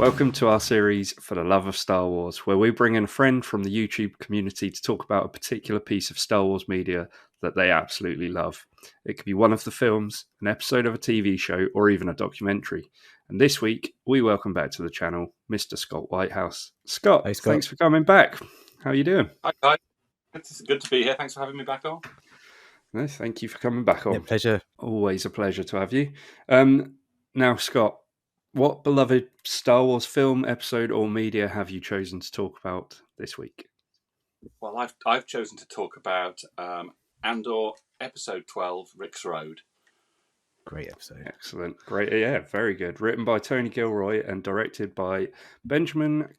Welcome to our series For the Love of Star Wars, where we bring in a friend from the YouTube community to talk about a particular piece of Star Wars media that they absolutely love. It could be one of the films, an episode of a TV show, or even a documentary. And this week, we welcome back to the channel Mr. Scott Whitehouse. Scott, Hey, Scott. Thanks for coming back. How are you doing? Hi, guys. It's good to be here. Thanks for having me back on. No, thank you for coming back on. Yeah, pleasure. Always a pleasure to have you. Now, Scott, what beloved Star Wars film, episode, or media have you chosen to talk about this week? Well, I've chosen to talk about Andor, episode 12, Rick's Road. Great episode. Excellent. Great. Yeah, very good. Written by Tony Gilroy and directed by Benjamin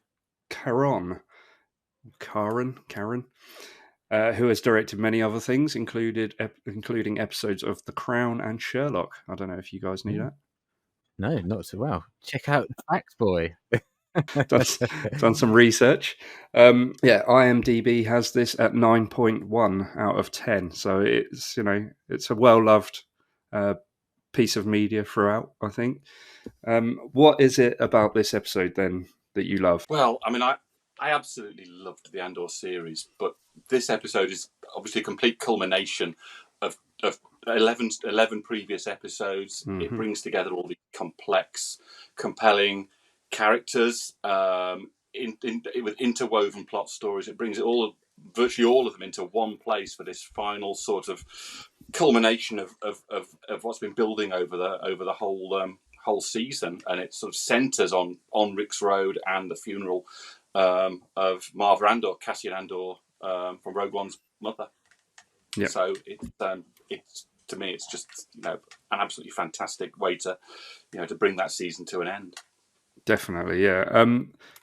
Caron, who has directed many other things, including episodes of The Crown and Sherlock. I don't know if you guys knew that. No, not so well. Check out the Facts Boy. done some research. IMDb has this at 9.1 out of 10. So it's a well-loved piece of media throughout, I think. What is it about this episode then that you love? Well, I mean, I absolutely loved the Andor series, but this episode is obviously a complete culmination of 11 previous episodes. Mm-hmm. It brings together all the complex, compelling characters with interwoven plot stories. It brings virtually all of them into one place for this final sort of culmination of what's been building over the whole season, and it sort of centres on Rick's Road and the funeral of Marva Andor, Cassian Andor, from Rogue One's mother. Yep. So it's to me, it's just an absolutely fantastic way to bring that season to an end. Definitely, yeah.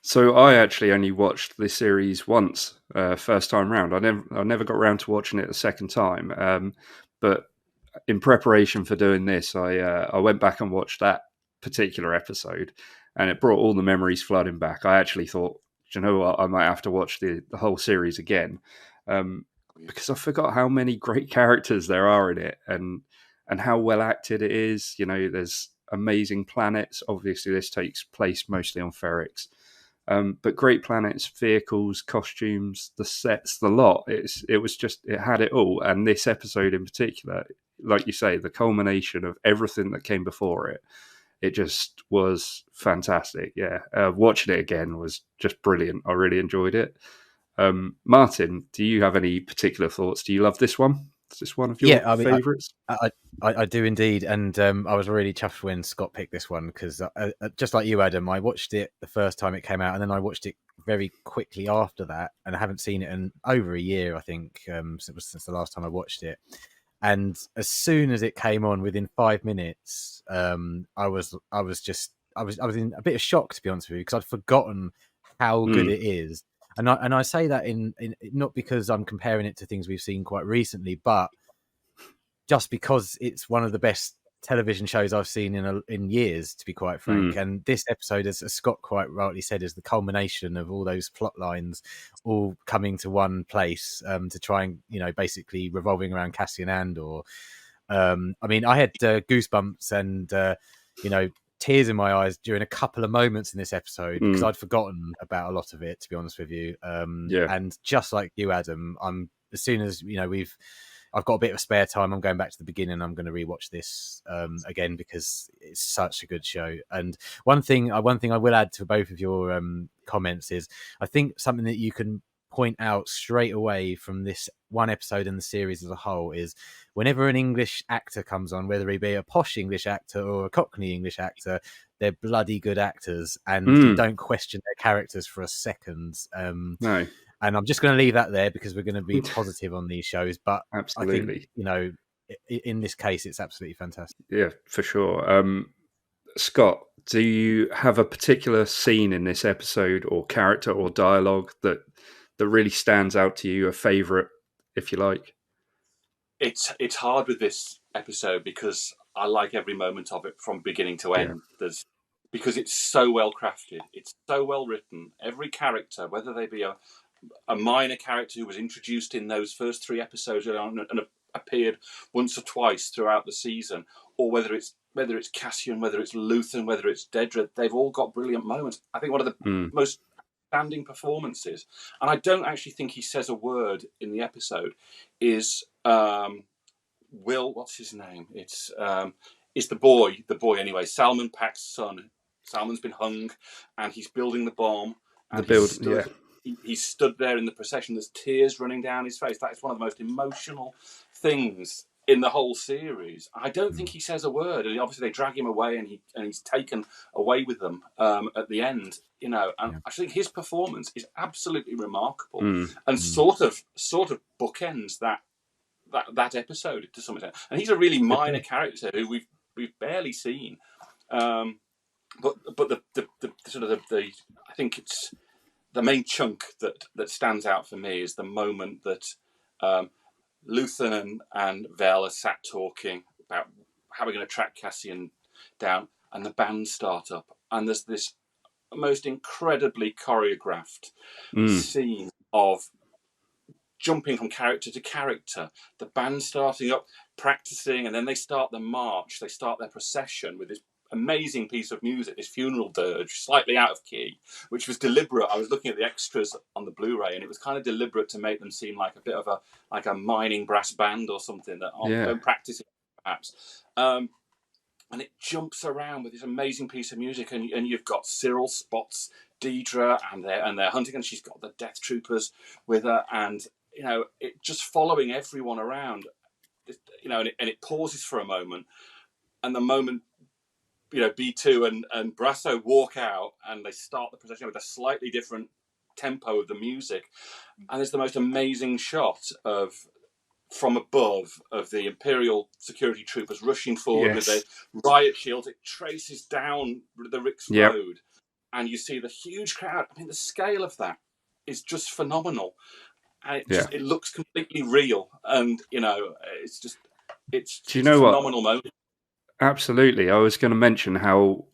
So I actually only watched this series once, first time round. I never got around to watching it a second time. But in preparation for doing this, I went back and watched that particular episode, and it brought all the memories flooding back. I actually thought, you know what, I might have to watch the whole series again, because I forgot how many great characters there are in it, and how well acted it is. There's amazing planets. Obviously, this takes place mostly on Ferrix, but great planets, vehicles, costumes, the sets, the lot. It had it all. And this episode in particular, like you say, the culmination of everything that came before it. It just was fantastic. Yeah, watching it again was just brilliant. I really enjoyed it. Martin, do you have any particular thoughts? Do you love this one? Is this one of your favourites? I do indeed, and I was really chuffed when Scott picked this one because, just like you, Adam, I watched it the first time it came out, and then I watched it very quickly after that, and I haven't seen it in over a year, I think, since the last time I watched it. And as soon as it came on, within 5 minutes, I was in a bit of shock, to be honest with you, because I'd forgotten how good it is. And I say that in not because I'm comparing it to things we've seen quite recently, but just because it's one of the best television shows I've seen in years, to be quite frank. And this episode, as Scott quite rightly said, is the culmination of all those plot lines all coming to one place to try and, basically revolving around Cassian Andor. I mean, I had goosebumps and, tears in my eyes during a couple of moments in this episode because I'd forgotten about a lot of it, to be honest with you. And just like you, Adam, as soon as I've got a bit of spare time, I'm going back to the beginning. I'm going to rewatch this again because it's such a good show. And one thing I will add to both of your comments is I think something that you can point out straight away from this one episode and the series as a whole is whenever an English actor comes on, whether he be a posh English actor or a Cockney English actor, they're bloody good actors, and you don't question their characters for a second. No. And I'm just going to leave that there because we're going to be positive on these shows. But absolutely, I think, in this case, it's absolutely fantastic. Yeah, for sure. Scott, do you have a particular scene in this episode or character or dialogue that really stands out to you, a favourite, if you like? It's hard with this episode because I like every moment of it from beginning to end. Because it's so well crafted, it's so well written. Every character, whether they be a minor character who was introduced in those first 3 episodes and appeared once or twice throughout the season, or whether it's whether it's Cassian, whether it's Luthen, whether it's Dedra, they've all got brilliant moments. I think one of the most standing performances, and I don't actually think he says a word in the episode, is Will. What's his name? It's the boy anyway. Salman Pak's son. Salman's been hung, and he's building the bomb. And he stood there in the procession. There's tears running down his face. That is one of the most emotional things in the whole series. I don't think he says a word, and obviously they drag him away, and he's taken away with them at the end. You know, and I think his performance is absolutely remarkable, and sort of bookends that episode to some extent. And he's a really minor character who we've barely seen, but the sort of the I think it's the main chunk that stands out for me is the moment that Luthen and Vel are sat talking about how we're going to track Cassian down, and the band start up, and there's this most incredibly choreographed scene of jumping from character to character, the band starting up, practicing, and then they start the march, they start their procession with this amazing piece of music, this funeral dirge, slightly out of key, which was deliberate. I was looking at the extras on the Blu-ray, and it was kind of deliberate to make them seem like a bit of a mining brass band or something that don't practice it, perhaps. And it jumps around with this amazing piece of music, and you've got Cyril spots Dedra, and they're hunting, and she's got the Death Troopers with her, and you know, it just following everyone around, you know, and it pauses for a moment, and the moment, you know, B2 and Brasso walk out, and they start the procession with a slightly different tempo of the music, and there's the most amazing shot from above of the Imperial security troopers rushing forward with their riot shields. It traces down the Rix Road, and you see the huge crowd. I mean, the scale of that is just phenomenal. And it looks completely real, and you know, it's a phenomenal moment. Absolutely, I was going to mention how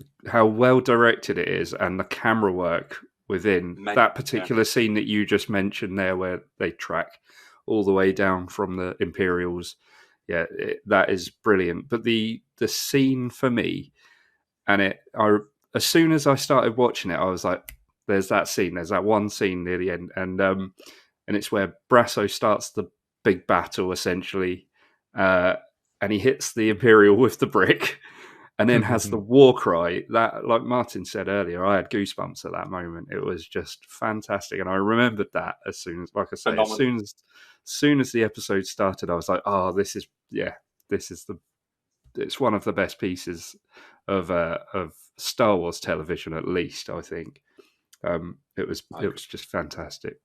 well directed it is, and the camera work within that particular scene that you just mentioned there, where they track all the way down from the Imperials. Yeah, that is brilliant. But the scene for me, and as soon as I started watching it, I was like, "There's that scene. There's that one scene near the end," and it's where Brasso starts the big battle essentially, and he hits the Imperial with the brick, and then has the war cry. That, like Martin said earlier, I had goosebumps at that moment. It was just fantastic, and I remembered that as soon as, like I say, as soon as the episode started, I was like, "Oh, it's one of the best pieces of Star Wars television, at least. I think it was just fantastic."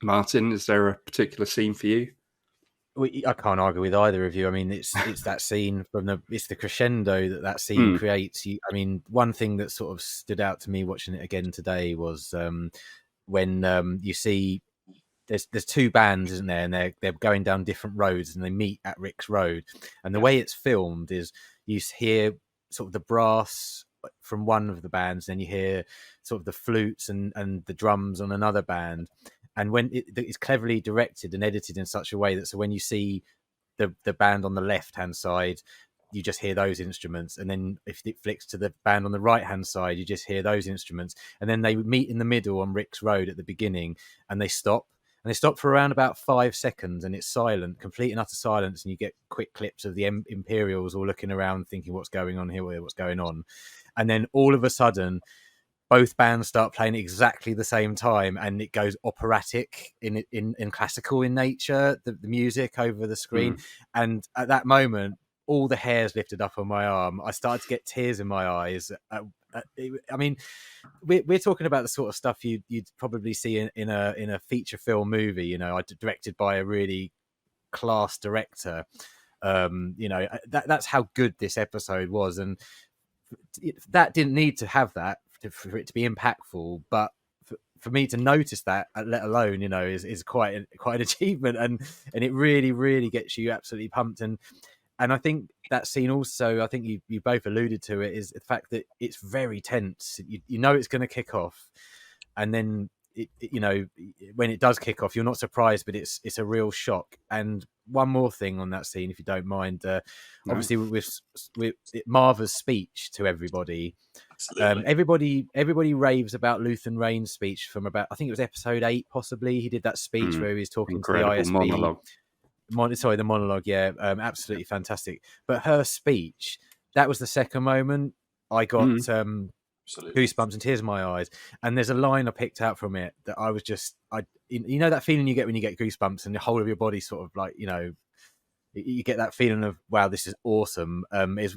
Martin, is there a particular scene for you? I can't argue with either of you. I mean, it's that scene it's the crescendo that scene creates. I mean, one thing that sort of stood out to me watching it again today was when you see there's two bands, isn't there, and they're going down different roads, and they meet at Rix Road, and the way it's filmed is you hear sort of the brass from one of the bands, then you hear sort of the flutes and the drums on another band. And when it's cleverly directed and edited in such a way that so when you see the band on the left-hand side, you just hear those instruments. And then if it flicks to the band on the right-hand side, you just hear those instruments. And then they meet in the middle on Rix Road at the beginning, and they stop. And they stop for around about 5 seconds, and it's silent, complete and utter silence. And you get quick clips of the Imperials all looking around, thinking, what's going on here? What's going on? And then all of a sudden, both bands start playing at exactly the same time, and it goes operatic in classical in nature, the music over the screen. And at that moment, all the hairs lifted up on my arm. I started to get tears in my eyes. I mean, we're talking about the sort of stuff you'd probably see in a feature film movie, you know, directed by a really class director. You know, that's how good this episode was, and that didn't need to have that for it to be impactful, but for me to notice that, let alone, you know, is quite an achievement, and it really gets you absolutely pumped. And I think that scene also, I think you both alluded to it, is the fact that it's very tense. You know it's going to kick off, and then when it does kick off, you're not surprised, but it's a real shock. And one more thing on that scene, if you don't mind, obviously with Marva's speech to everybody. Everybody raves about Luthen Rain's speech from about, I think it was episode 8, possibly. He did that speech where he was talking to the ISB. Monologue. The monologue, yeah, absolutely fantastic. But her speech, that was the second moment I got goosebumps and tears in my eyes. And there's a line I picked out from it that I was just, that feeling you get when you get goosebumps and the whole of your body sort of like, you get that feeling of, wow, this is awesome.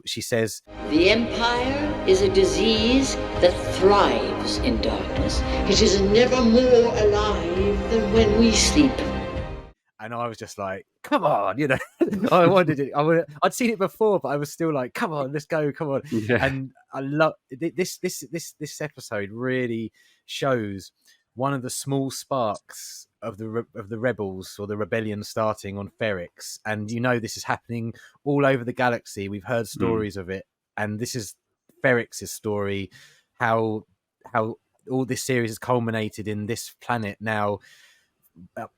She says, "The Empire is a disease that thrives in darkness. It is never more alive than when we sleep." And I was just like, come on, I wanted it. I'd seen it before, but I was still like, come on, let's go, come on. Yeah. And I love this episode really shows one of the small sparks of the rebels or the rebellion starting on Ferrix. And this is happening all over the galaxy. We've heard stories of it. And this is Ferrix's story, how all this series has culminated in this planet now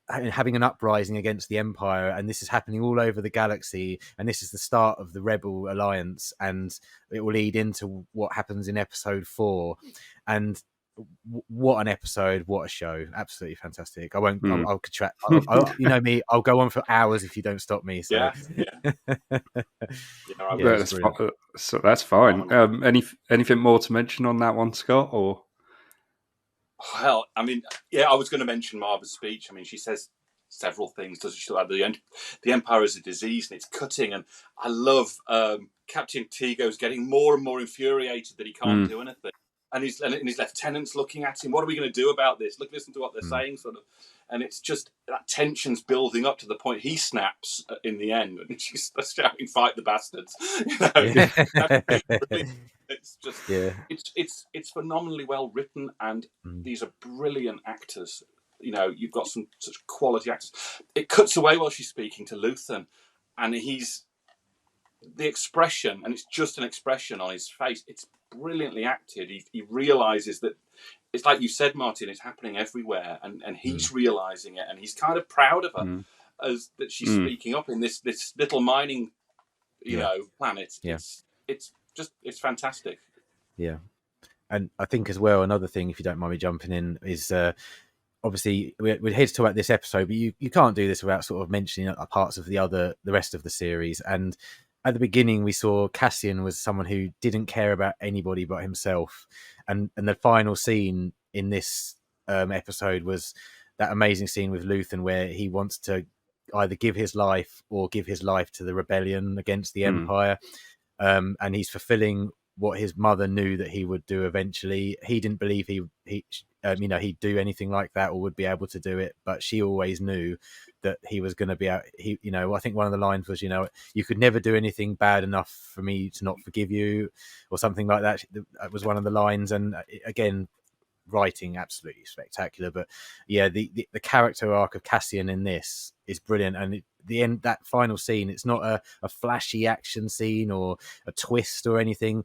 having an uprising against the Empire, and this is happening all over the galaxy, and this is the start of the Rebel Alliance, and it will lead into what happens in episode 4. And what an episode, what a show, absolutely fantastic. I won't I'll contract, me, I'll go on for hours if you don't stop me. So so that's fine. Anything more to mention on that one, Scott? Or well, I mean, I was going to mention Marva's speech. I mean, she says several things, doesn't she? Like the Empire is a disease and it's cutting. And I love Captain Tego's getting more and more infuriated that he can't do anything. And his lieutenant's looking at him. What are we going to do about this? Listen to what they're saying, sort of. And it's just that tension's building up to the point he snaps in the end, and she's shouting, "Fight the bastards!" It's just, it's phenomenally well written, and these are brilliant actors. You've got some such quality actors. It cuts away while she's speaking to Luthen, and the expression, and it's just an expression on his face. It's brilliantly acted. He realizes that it's like you said, Martin, it's happening everywhere, and he's realizing it, and he's kind of proud of her as that she's speaking up in this little mining planet. It's fantastic. Yeah. And I think as well, another thing, if you don't mind me jumping in, is obviously we're here to talk about this episode, but you can't do this without sort of mentioning parts of the rest of the series. And at the beginning, we saw Cassian was someone who didn't care about anybody but himself. And the final scene in this episode was that amazing scene with Luthen where he wants to either give his life or give his life to the rebellion against the Empire. And he's fulfilling what his mother knew that he would do eventually. He didn't believe he'd do anything like that or would be able to do it, but she always knew that he was going to be out. I think one of the lines was, you could never do anything bad enough for me to not forgive you, or something like that. That was one of the lines. And again, writing absolutely spectacular. But yeah, the character arc of Cassian in this is brilliant. And the end, that final scene, it's not a flashy action scene or a twist or anything.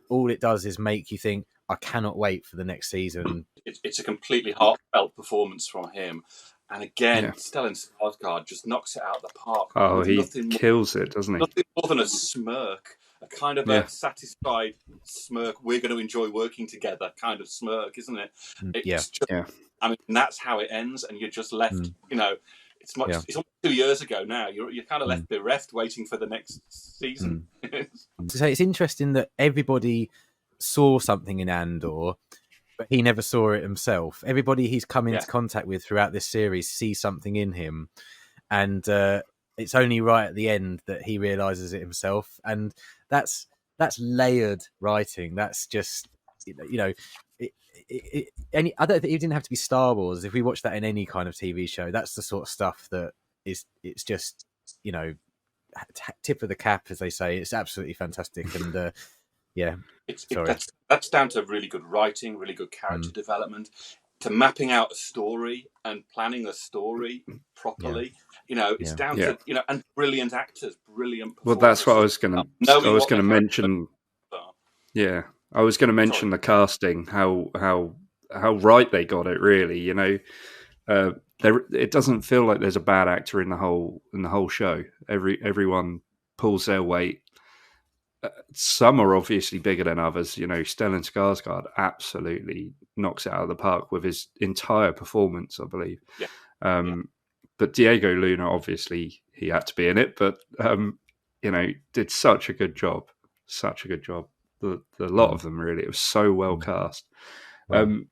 All it does is make you think, I cannot wait for the next season. It's a completely heartfelt performance from him. And again, Stellan Skarsgård just knocks it out of the park. Oh, he kills it, doesn't he? Nothing more than a smirk, a kind of a satisfied smirk. We're going to enjoy working together kind of smirk, isn't it? I mean, that's how it ends, and you're just left, It's almost 2 years ago now. You're kind of left bereft, waiting for the next season. So it's interesting that everybody saw something in Andor, but he never saw it himself. Everybody he's come into contact with throughout this series sees something in him, and it's only right at the end that he realizes it himself. And that's layered writing. That's just I don't think it didn't have to be Star Wars. If we watch that in any kind of TV show, that's the sort of stuff that it's just tip of the cap, as they say. It's absolutely fantastic. And that's down to really good writing, really good character development, to mapping out a story and planning a story properly. It's down to and brilliant actors, brilliant performances. Well, that's what I was going to mention. Yeah, I was going to mention the casting, how how right they got it. Really, it doesn't feel like there's a bad actor in the whole show. Everyone pulls their weight. Some are obviously bigger than others. Stellan Skarsgård absolutely knocks it out of the park with his entire performance, I believe. Yeah. But Diego Luna, obviously, he had to be in it, but did such a good job. Such a good job. The lot of them, really. It was so well cast. Wow.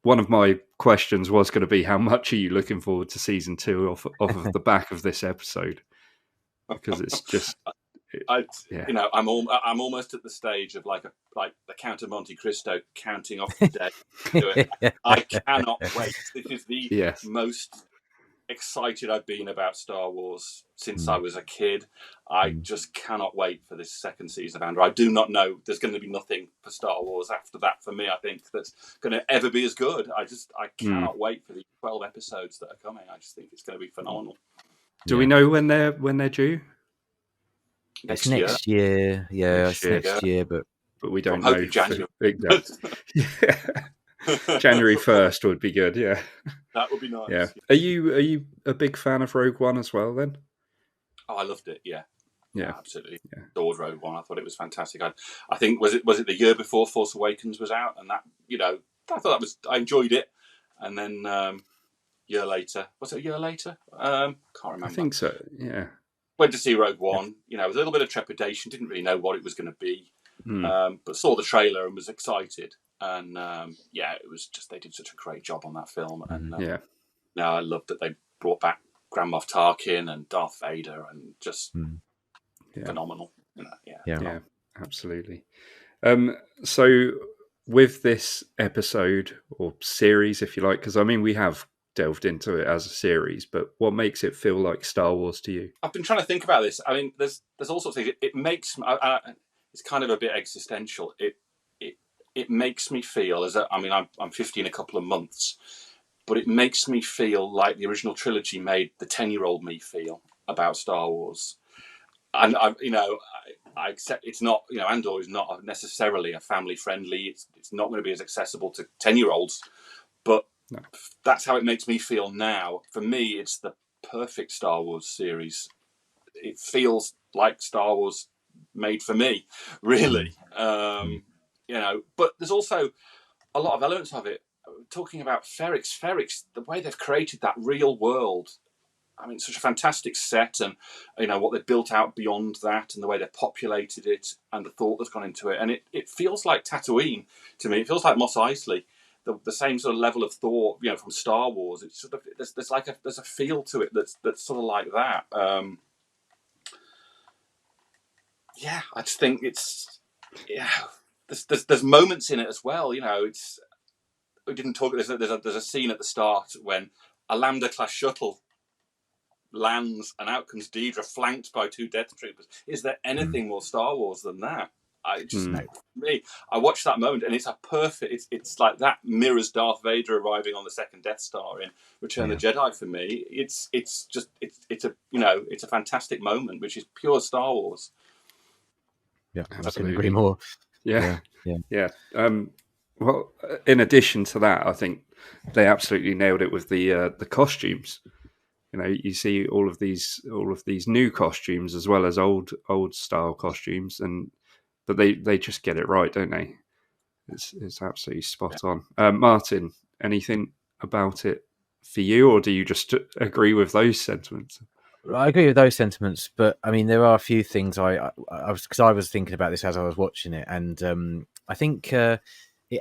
One of my questions was going to be, how much are you looking forward to season 2 off of the back of this episode? Because it's just... I'm almost at the stage of like the Count of Monte Cristo, counting off the day. I cannot wait. This is the most excited I've been about Star Wars since I was a kid. I just cannot wait for this second season of Andor. I do not know. There's going to be nothing for Star Wars after that for me, I think, that's going to ever be as good. I cannot wait for the 12 episodes that are coming. I just think it's going to be phenomenal. Do we know when they're due? It's next year. Yeah, Next year. next year, but we don't know. January. January 1st would be good. Yeah, that would be nice. Yeah. Are you a big fan of Rogue One as well? Then? Oh, I loved it. Yeah, absolutely. Yeah. Adored Rogue One. I thought it was fantastic. I think was it the year before Force Awakens was out, and that I thought I enjoyed it, and then year later, was it a year later? Can't remember. I think so. Yeah. Went to see Rogue One, with a little bit of trepidation, didn't really know what it was going to be, but saw the trailer and was excited. And it was just, they did such a great job on that film. And I loved that they brought back Grand Moff Tarkin and Darth Vader, and just phenomenal. Yeah, absolutely. So with this episode or series, if you like, because we have delved into it as a series, but what makes it feel like Star Wars to you? I've been trying to think about this. There's all sorts of things. It makes it's kind of a bit existential. It makes me feel I'm 50 in a couple of months, but it makes me feel like the original trilogy made the 10-year-old me feel about Star Wars. And I accept it's not, Andor is not necessarily a family friendly. It's not going to be as accessible to 10-year-olds, but no. That's how it makes me feel now. For me, it's the perfect Star Wars series. It feels like Star Wars made for me, really. But there's also a lot of elements of it. Talking about Ferrix, the way they've created that real world. Such a fantastic set, and what they've built out beyond that, and the way they've populated it, and the thought that's gone into it. And it feels like Tatooine to me. It feels like Mos Eisley. The same sort of level of thought, from Star Wars. It's sort of there's a feel to it that's sort of like that. I just think it's there's moments in it as well. We didn't talk. There's a scene at the start when a Lambda class shuttle lands and out comes Deidre flanked by 2 Death Troopers. Is there anything more Star Wars than that? I watched that moment, and it's a perfect. It's like that mirrors Darth Vader arriving on the second Death Star in Return of the Jedi. For me, it's a fantastic moment, which is pure Star Wars. Yeah, I couldn't agree more. Yeah. Well, in addition to that, I think they absolutely nailed it with the costumes. You see all of these new costumes as well as old style costumes, but they just get it right, don't they? It's absolutely spot on. Martin, anything about it for you, or do you just agree with those sentiments? I agree with those sentiments, but there are a few things I was thinking about this as I was watching it, and I think it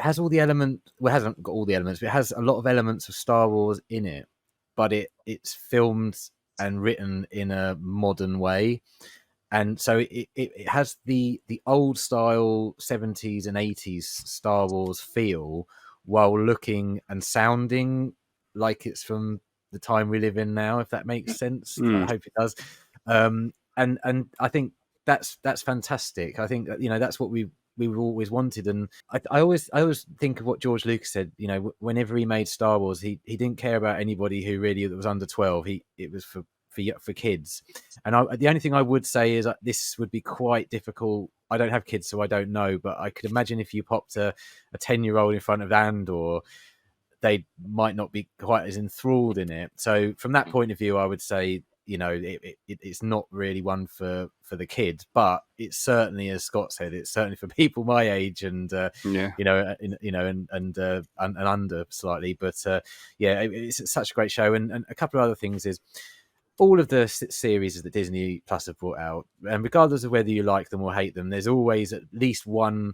has all the elements. Well, it hasn't got all the elements, but it has a lot of elements of Star Wars in it. But it's filmed and written in a modern way. And so it has the old style 70s and 80s Star Wars feel while looking and sounding like it's from the time we live in now, if that makes sense. I hope it does. And I think that's fantastic. I think that's what we've always wanted, and I always think of what George Lucas said. Whenever he made Star Wars, he didn't care about anybody who really was under 12. It was for kids. And the only thing I would say is this would be quite difficult. I don't have kids, so I don't know, but I could imagine if you popped a 10-year-old in front of Andor, they might not be quite as enthralled in it. So from that point of view, I would say, it's not really one for the kids, but it's certainly, as Scott said, it's certainly for people my age and and under slightly. But it's such a great show. And a couple of other things is, all of the series that Disney Plus have brought out, and regardless of whether you like them or hate them, there's always at least one,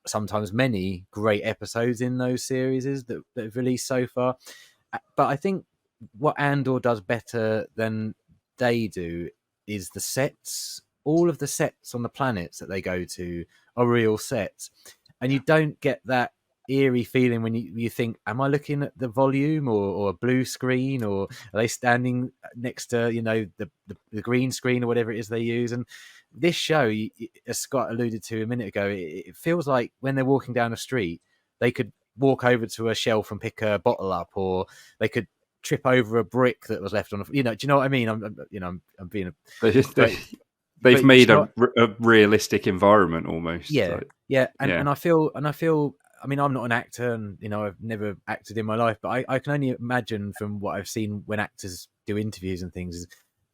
sometimes many great episodes in those series that have released so far. But I think what Andor does better than they do is the sets. All of the sets on the planets that they go to are real sets, and you don't get that eerie feeling when you think, am I looking at the volume or a blue screen, or are they standing next to the green screen or whatever it is they use? And this show, as Scott alluded to a minute ago, it feels like when they're walking down the street, they could walk over to a shelf and pick a bottle up, or they could trip over a brick that was left on. Do you know what I mean? I'm being they've made a realistic environment almost. Yeah, and I feel. I mean, I'm not an actor, and I've never acted in my life, but I can only imagine from what I've seen when actors do interviews and things, is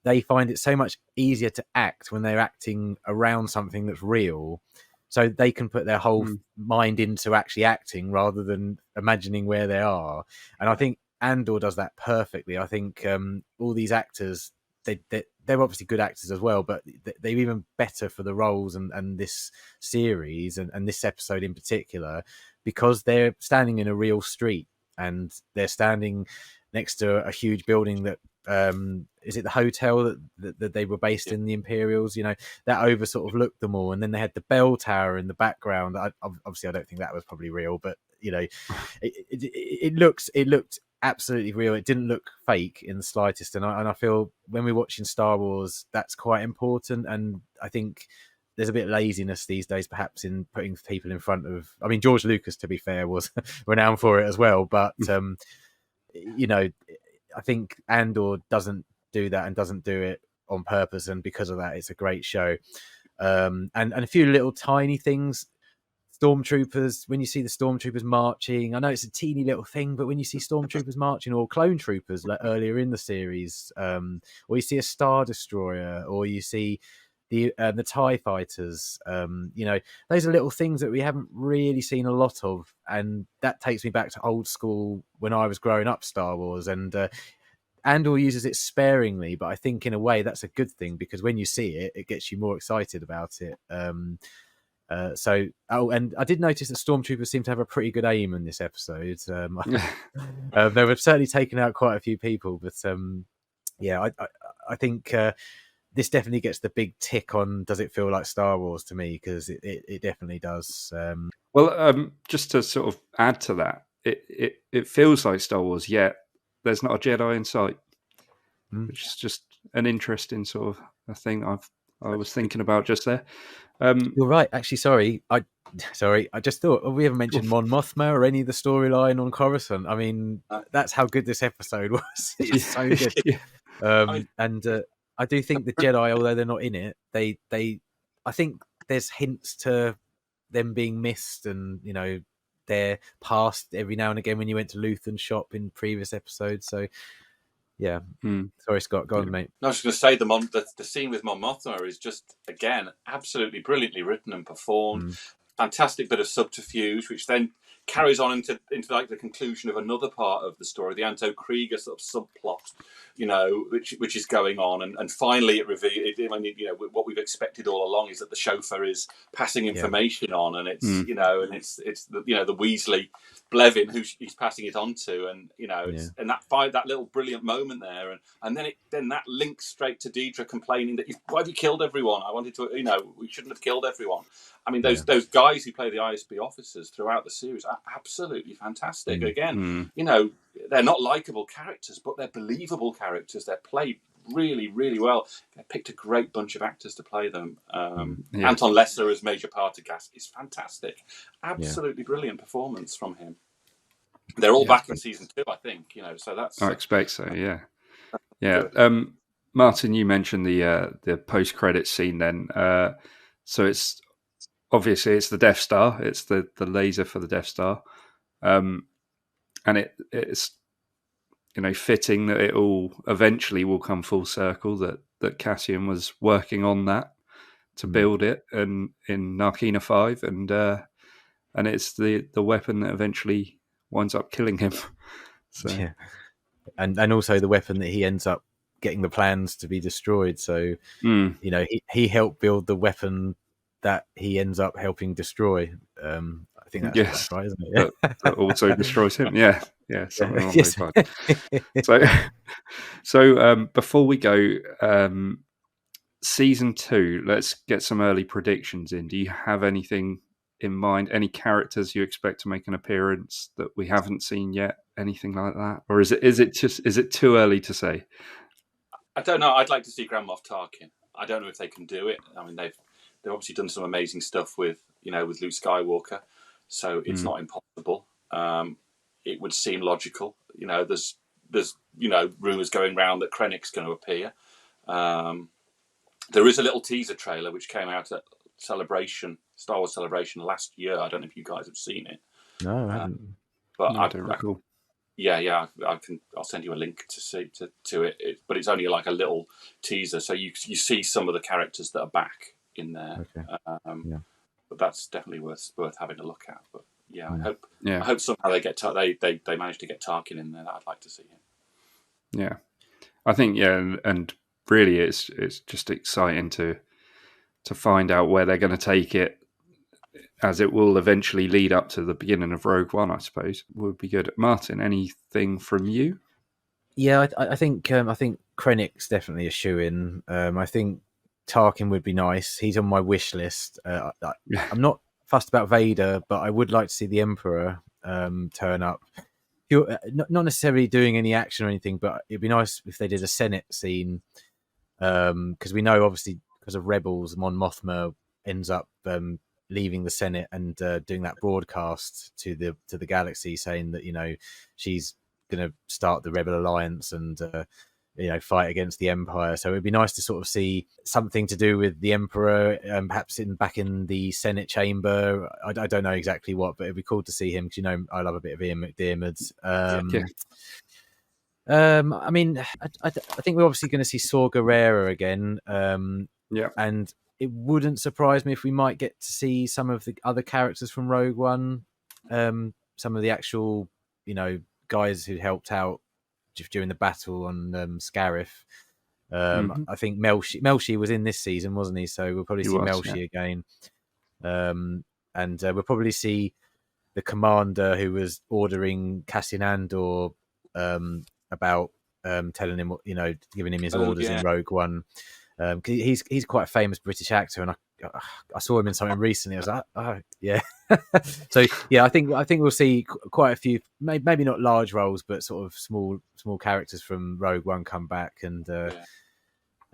they find it so much easier to act when they're acting around something that's real, so they can put their whole mind into actually acting rather than imagining where they are. And I think Andor does that perfectly. I think all these actors, they're obviously good actors as well, but they're even better for the roles and this series and this episode in particular, because they're standing in a real street and they're standing next to a huge building that is it the hotel that they were based in, the Imperials, that over sort of looked them all. And then they had the bell tower in the background. Obviously I don't think that was probably real, but it looked absolutely real. It didn't look fake in the slightest. And I feel when we're watching Star Wars, that's quite important. And I think there's a bit of laziness these days, perhaps, in putting people in front of. I mean, George Lucas, to be fair, was renowned for it as well. But I think Andor doesn't do that and doesn't do it on purpose. And because of that, it's a great show. And a few little tiny things. Stormtroopers, when you see the stormtroopers marching, I know it's a teeny little thing, but when you see stormtroopers marching, or clone troopers like earlier in the series, or you see a Star Destroyer, or you see the TIE fighters, those are little things that we haven't really seen a lot of, and that takes me back to old school when I was growing up Star Wars. And Andor uses it sparingly, but I think in a way that's a good thing, because when you see it, it gets you more excited about it. And I did notice that stormtroopers seem to have a pretty good aim in this episode. They were certainly taking out quite a few people, but I think this definitely gets the big tick on does it feel like Star Wars to me, because it definitely does. Just to sort of add to that, it feels like Star Wars, yet there's not a Jedi in sight, which is just an interesting sort of a thing I was thinking about just there. You're right. Actually, sorry. I just thought we haven't mentioned Mon Mothma or any of the storyline on Coruscant. I mean, that's how good this episode was. It's so good. I do think the Jedi, although they're not in it, I think there's hints to them being missed, and they're passed every now and again when you went to Luthen's shop in previous episodes. So. Yeah. Sorry, Scott. Go on, mate. No, I was just going to say the scene with Mon Mothma is just, again, absolutely brilliantly written and performed. Fantastic bit of subterfuge, which then carries on into like the conclusion of another part of the story, the Anto Krieger sort of subplot, which is going on, and finally it reveals. What we've expected all along is that the chauffeur is passing information on, and it's it's the Weasley Blevin who he's passing it on to, and and that little brilliant moment there, and then that links straight to Deidre complaining that why have you killed everyone? I wanted to, we shouldn't have killed everyone. I mean, those guys who play the ISB officers throughout the series are absolutely fantastic. Again, they're not likable characters, but they're believable characters. They're played really, really well. They picked a great bunch of actors to play them. Anton Lesser as Major Partagast is fantastic. Absolutely brilliant performance from him. They're all back in season 2, I think. So that's. I expect so. Yeah. Martin, you mentioned the post-credit scene. Then, so it's obviously it's the Death Star. It's the laser for the Death Star. it's fitting that it all eventually will come full circle, that Cassian was working on that to build it and in Narkina 5, and it's the weapon that eventually winds up killing him. So yeah, and also the weapon that he ends up getting the plans to be destroyed. So he helped build the weapon that he ends up helping destroy. I think that's right, isn't it? that also destroys him. Yeah, something along those lines. So before we go, season 2, let's get some early predictions in. Do you have anything in mind? Any characters you expect to make an appearance that we haven't seen yet? Anything like that, or is it too early to say? I don't know. I'd like to see Grand Moff Tarkin. I don't know if they can do it. I mean, they've obviously done some amazing stuff with Luke Skywalker, so it's not impossible. It would seem logical. There's rumors going around that Krennic's going to appear. There is a little teaser trailer which came out at Star Wars Celebration last year. I don't know if you guys have seen it. No, I haven't. But I don't recall. I'll send you a link to see to it. But it's only like a little teaser, so you see some of the characters that are back in there. Okay. But that's definitely worth having a look at. But I hope somehow they manage to get Tarkin in there. I'd like to see him. Yeah, I think and really it's just exciting to find out where they're going to take it, as it will eventually lead up to the beginning of Rogue One, I suppose. Would be good. Martin, anything from you? Yeah, I think Krennic's definitely a shoo-in. I think Tarkin would be nice. He's on my wish list. I'm not fussed about Vader, but I would like to see the Emperor turn up. Not necessarily doing any action or anything, but it'd be nice if they did a Senate scene, because we know, obviously, because of Rebels, Mon Mothma ends up leaving the Senate and doing that broadcast to the galaxy, saying that she's going to start the Rebel Alliance and fight against the Empire. So it'd be nice to sort of see something to do with the Emperor, perhaps back in the Senate chamber. I don't know exactly what, but it'd be cool to see him, because I love a bit of Ian McDiarmid. I mean, I think we're obviously going to see Saw Gerrera again. And it wouldn't surprise me if we might get to see some of the other characters from Rogue One, some of the actual, guys who helped out during the battle on Scarif. I think Melshi was in this season, wasn't he? So we'll probably see Melshi again. And we'll probably see the commander who was ordering Cassian Andor about telling him, giving him his orders in Rogue One. He's quite a famous British actor, and I saw him in something recently. I was like, oh yeah. So yeah, I think we'll see quite a few, maybe not large roles, but sort of small characters from Rogue One come back, and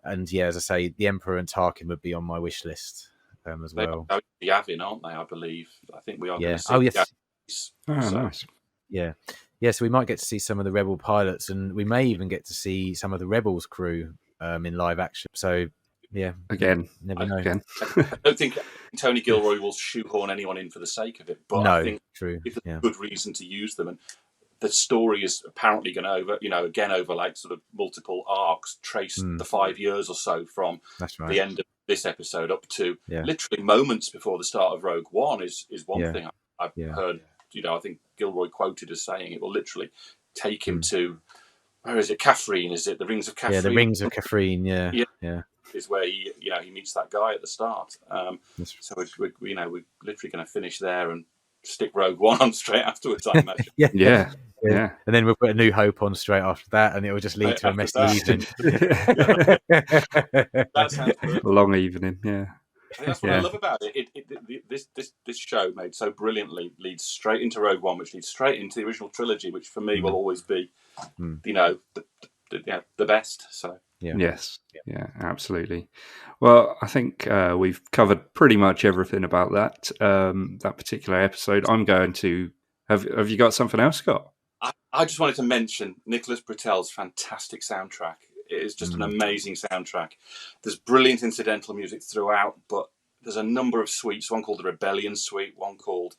as I say, the Emperor and Tarkin would be on my wish list as well. They're Yavin, aren't they? I believe. I think we are. Yeah. Going to see Nice. Yeah. Yeah, so we might get to see some of the Rebel pilots, and we may even get to see some of the Rebels crew in live action. So, yeah. Again. Never know. Again. I don't think Tony Gilroy will shoehorn anyone in for the sake of it, but no, I think true. if there's a good reason to use them, and the story is apparently going to over like sort of multiple arcs, trace the 5 years or so from the end of this episode up to literally moments before the start of Rogue One is one thing I've heard. I think Gilroy quoted as saying it will literally take him to, where is it? Kathleen, is it? The Rings of Kathleen? Yeah, the Rings of Kathleen. Yeah. Is where he meets that guy at the start. So we're literally going to finish there and stick Rogue One on straight afterwards, I imagine. Yeah. And then we'll put A New Hope on straight after that, and it will just lead to a messy evening. That sounds good. A long evening, yeah. I think that's what I love about it. This show made so brilliantly leads straight into Rogue One, which leads straight into the original trilogy, which for me will always be, the best. So yes, absolutely. Well, I think we've covered pretty much everything about that particular episode. I'm going to have you got something else, Scott? I just wanted to mention Nicholas Britell's fantastic soundtrack. It is just an amazing soundtrack. There's brilliant incidental music throughout, but there's a number of suites. One called the Rebellion Suite, one called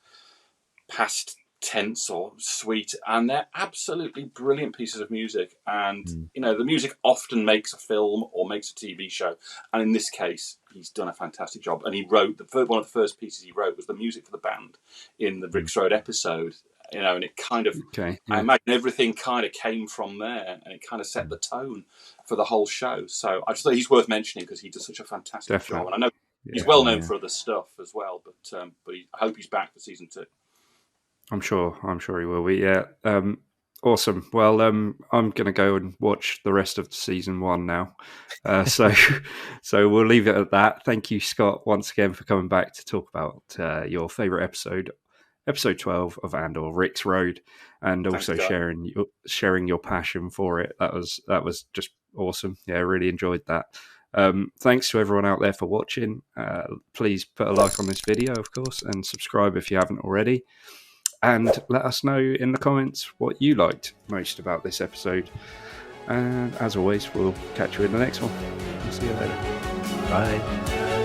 Past tense or sweet, and they're absolutely brilliant pieces of music. And the music often makes a film or makes a TV show, and in this case he's done a fantastic job. And he wrote one of the first pieces he wrote was the music for the band in the Rick's Road episode, and it kind of I imagine everything kind of came from there, and it kind of set the tone for the whole show. So I just thought he's worth mentioning because he does such a fantastic job, and I know he's well known for other stuff as well, but I hope he's back for season 2. I'm sure he will be. Yeah. Awesome. Well, I'm going to go and watch the rest of season 1 now. So we'll leave it at that. Thank you, Scott, once again for coming back to talk about your favourite episode 12 of Andor, Rick's Road, and also sharing your passion for it. That was just awesome. Yeah, I really enjoyed that. Thanks to everyone out there for watching. Please put a like on this video, of course, and subscribe if you haven't already. And let us know in the comments what you liked most about this episode. And as always, we'll catch you in the next one. We'll see you later. Bye.